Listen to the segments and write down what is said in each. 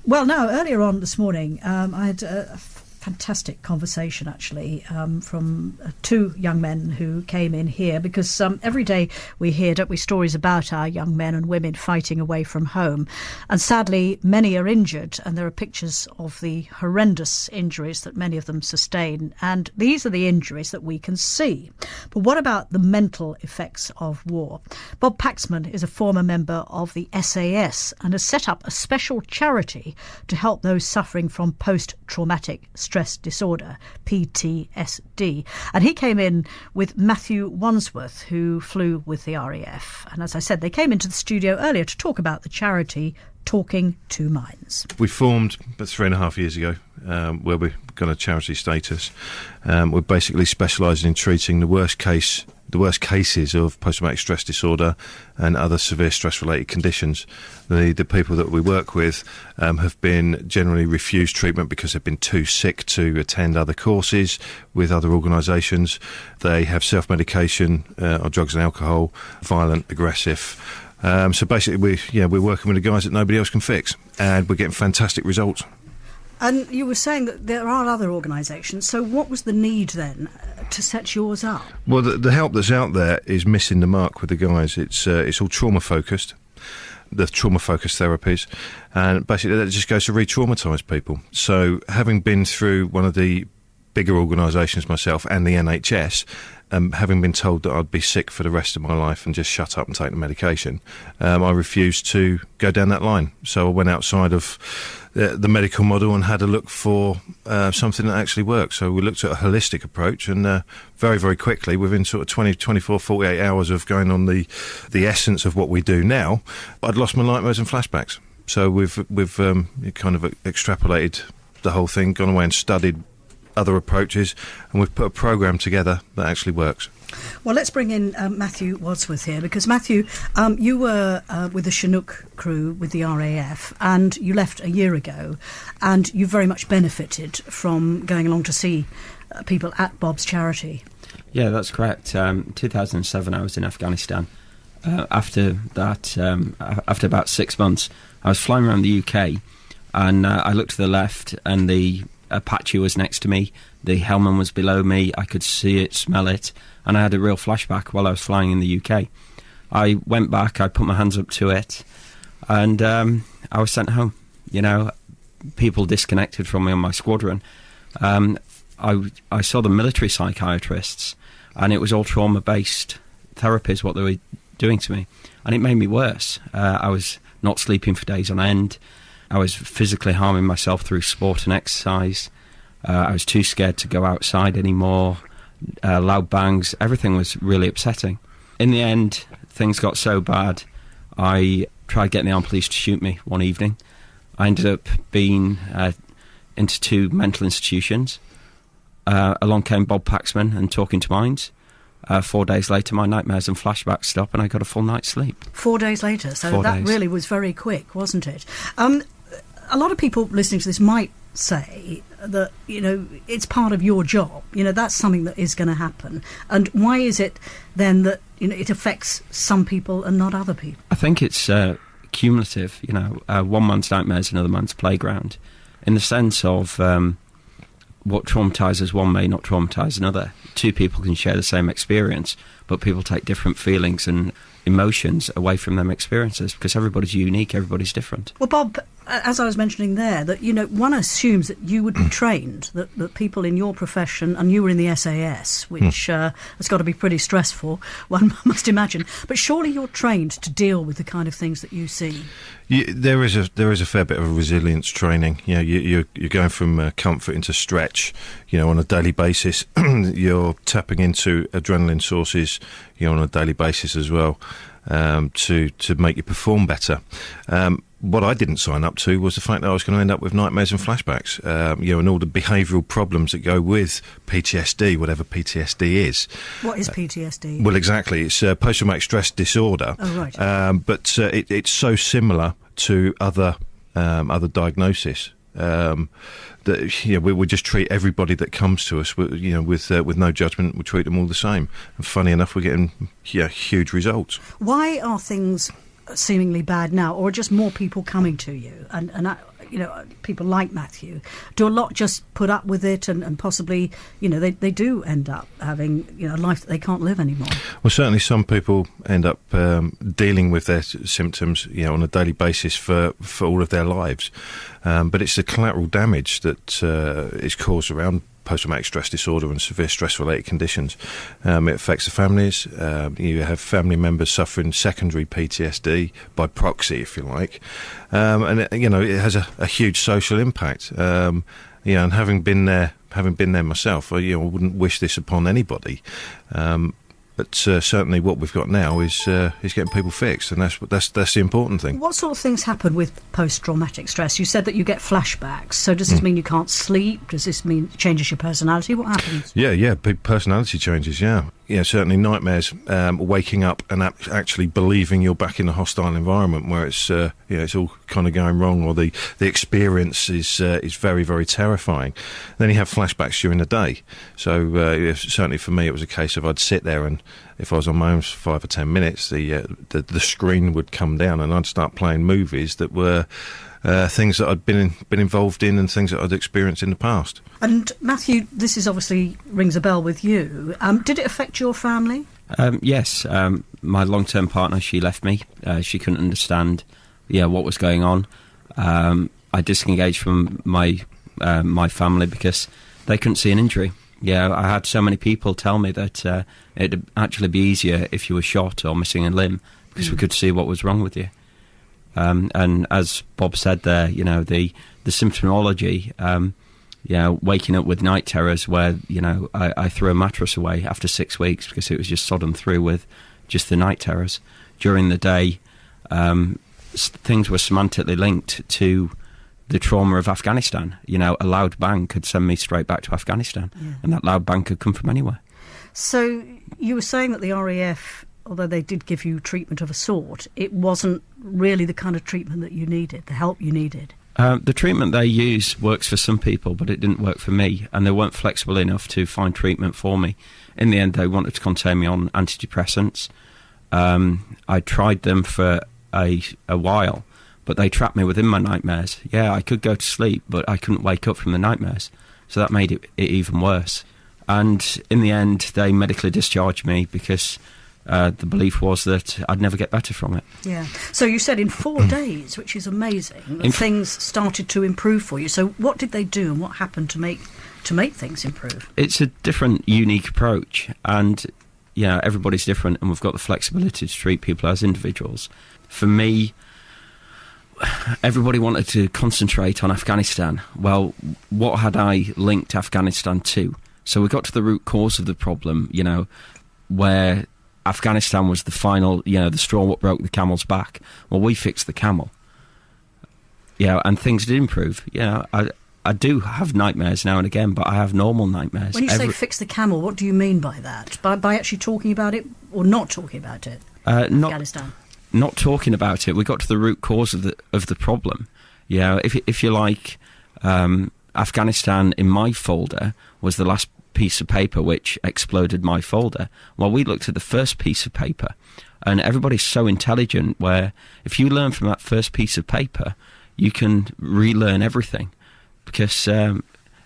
Well, no, earlier on this morning, I had a fantastic conversation, actually, from two young men who came in here, because every day we hear, don't we, stories about our young men and women fighting away from home. And sadly, many are injured, and there are pictures of the horrendous injuries that many of them sustain. And these are the injuries that we can see. But what about the mental effects of war? Bob Paxman is a former member of the SAS and has set up a special charity to help those suffering from post-traumatic stress disorder, PTSD. And he came in with Matthew Wandsworth, who flew with the RAF. And as I said, they came into the studio earlier to talk about the charity Talking to Minds. We formed about 3.5 years ago, where we got a charity status. We're basically specialising in treating the worst cases of post-traumatic stress disorder and other severe stress-related conditions. The people that we work with have been generally refused treatment because they've been too sick to attend other courses with other organisations. They have self-medication or drugs and alcohol, violent, aggressive. So basically, we're working with the guys that nobody else can fix, and we're getting fantastic results. And you were saying that there are other organisations, so what was the need then to set yours up? Well, the help that's out there is missing the mark with the guys. It's all trauma-focused, the trauma-focused therapies, and basically that just goes to re-traumatise people. So having been through one of the bigger organisations myself and the NHS, having been told that I'd be sick for the rest of my life and just shut up and take the medication, I refused to go down that line. So I went outside of the medical model and had a look for something that actually works. So we looked at a holistic approach, and very, very quickly, within sort of 24, 48 hours of going on the essence of what we do now, I'd lost my nightmares and flashbacks. So we've kind of extrapolated the whole thing, gone away and studied other approaches, and we've put a programme together that actually works. Well, let's bring in Matthew Wadsworth here, because Matthew, you were with the Chinook crew with the RAF, and you left a year ago, and you very much benefited from going along to see people at Bob's charity. Yeah, that's correct. 2007, I was in Afghanistan. After that, after about 6 months, I was flying around the UK, and I looked to the left, and the Apache was next to me, the Hellman was below me, I could see it, smell it, and I had a real flashback while I was flying in the UK. I went back, I put my hands up to it, and I was sent home. You know, people disconnected from me on my squadron. I saw the military psychiatrists, and it was all trauma-based therapies, what they were doing to me, and it made me worse. I was not sleeping for days on end. I was physically harming myself through sport and exercise. I was too scared to go outside anymore. Loud bangs, everything was really upsetting. In the end, things got so bad, I tried getting the armed police to shoot me one evening. I ended up being into 2 mental institutions. Along came Bob Paxman and Talking to Minds. 4 days later, my nightmares and flashbacks stopped, and I got a full night's sleep. 4 days later, so that really was very quick, wasn't it? A lot of people listening to this might say that, you know, it's part of your job. You know, that's something that is going to happen. And why is it then that, you know, it affects some people and not other people? I think it's cumulative. You know, one man's nightmare is another man's playground, in the sense of what traumatises one may not traumatise another. 2 people can share the same experience, but people take different feelings and emotions away from them experiences, because everybody's unique, everybody's different. Well, Bob, as I was mentioning there, that, you know, one assumes that you would be trained, that people in your profession, and you were in the SAS, which has got to be pretty stressful, one must imagine, but surely you're trained to deal with the kind of things that you see. There is a fair bit of resilience training. You know, you're going from comfort into stretch, you know, on a daily basis. You're tapping into adrenaline sources, you know, on a daily basis as well, to make you perform better. What I didn't sign up to was the fact that I was going to end up with nightmares and flashbacks, you know, and all the behavioural problems that go with PTSD, whatever PTSD is. What is PTSD? Well, exactly. It's post-traumatic stress disorder. Oh, right. But it's so similar to other diagnoses. That, you know, we just treat everybody that comes to us, you know, with no judgment. We treat them all the same. And funny enough, we're getting huge results. Why are things seemingly bad now, or are just more people coming to you? And people like Matthew, do a lot just put up with it and possibly, they do end up having, a life that they can't live anymore? Well, certainly some people end up dealing with their symptoms, on a daily basis for all of their lives. But it's the collateral damage that is caused around post-traumatic stress disorder and severe stress-related conditions. It affects the families. You have family members suffering secondary PTSD by proxy, if you like, and it has a huge social impact. And having been there myself, I wouldn't wish this upon anybody. But certainly, what we've got now is getting people fixed, and that's the important thing. What sort of things happen with post-traumatic stress? You said that you get flashbacks. So does this mean you can't sleep? Does this mean it changes your personality? What happens? Yeah, big personality changes. Yeah, certainly nightmares. Waking up and actually believing you're back in a hostile environment where it's it's all kind of going wrong, or the experience is very, very terrifying. Then you have flashbacks during the day. So certainly for me, it was a case of I'd sit there, and if I was on my own for 5 or 10 minutes, the screen would come down, and I'd start playing movies that were things that I'd been involved in and things that I'd experienced in the past. And Matthew, this is obviously rings a bell with you. Did it affect your family? Yes. My long-term partner, she left me. She couldn't understand what was going on. I disengaged from my family because they couldn't see an injury. I had so many people tell me that it'd actually be easier if you were shot or missing a limb, because we could see what was wrong with you. And as Bob said there, the symptomology, waking up with night terrors where, I threw a mattress away after 6 weeks because it was just sodden through with just the night terrors. During the day, things were semantically linked to the trauma of Afghanistan. A loud bang could send me straight back to Afghanistan, and that loud bang could come from anywhere. So you were saying that the RAF, although they did give you treatment of a sort, it wasn't really the kind of treatment that you needed, the help you needed? The treatment they use works for some people, but it didn't work for me, and they weren't flexible enough to find treatment for me. In the end, they wanted to contain me on antidepressants. I tried them for a while, but they trapped me within my nightmares. I could go to sleep, but I couldn't wake up from the nightmares, so that made it even worse. And in the end, they medically discharged me because the belief was that I'd never get better from it. Yeah. So you said in 4 days, which is amazing, things started to improve for you. So what did they do, and what happened to make things improve? It's a different, unique approach, and everybody's different, and we've got the flexibility to treat people as individuals. For me, everybody wanted to concentrate on Afghanistan. Well, what had I linked Afghanistan to? So we got to the root cause of the problem, where Afghanistan was the final, the straw what broke the camel's back. Well, we fixed the camel. And things did improve. I do have nightmares now and again, but I have normal nightmares. When you say fix the camel, what do you mean by that? By actually talking about it or not talking about it? Afghanistan. Not talking about it. We got to the root cause of the problem. If you like, Afghanistan in my folder was the last piece of paper which exploded my folder. Well, we looked at the first piece of paper, and everybody's so intelligent where if you learn from that first piece of paper, you can relearn everything, because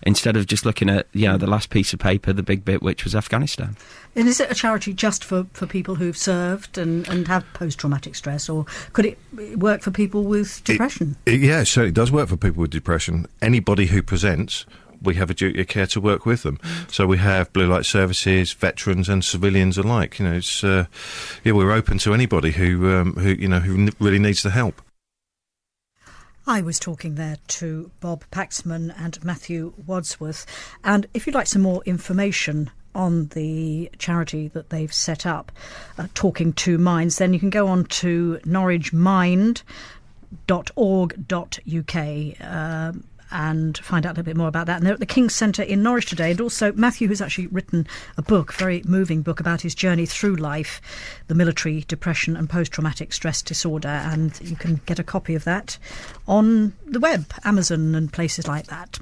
instead of just looking at the last piece of paper, the big bit which was Afghanistan. And is it a charity just for people who've served and have post-traumatic stress, or could it work for people with depression? It certainly does work for people with depression. Anybody who presents, we have a duty of care to work with them. So we have blue light services, veterans and civilians alike. It's we're open to anybody who really needs the help. I was talking there to Bob Paxman and Matthew Wadsworth, and if you'd like some more information on the charity that they've set up, Talking to Minds, then you can go on to norwichmind.org.uk and find out a little bit more about that. And they're at the King's Centre in Norwich today. And also Matthew, who's actually written a book, very moving book, about his journey through life, the military, depression and post-traumatic stress disorder. And you can get a copy of that on the web, Amazon and places like that.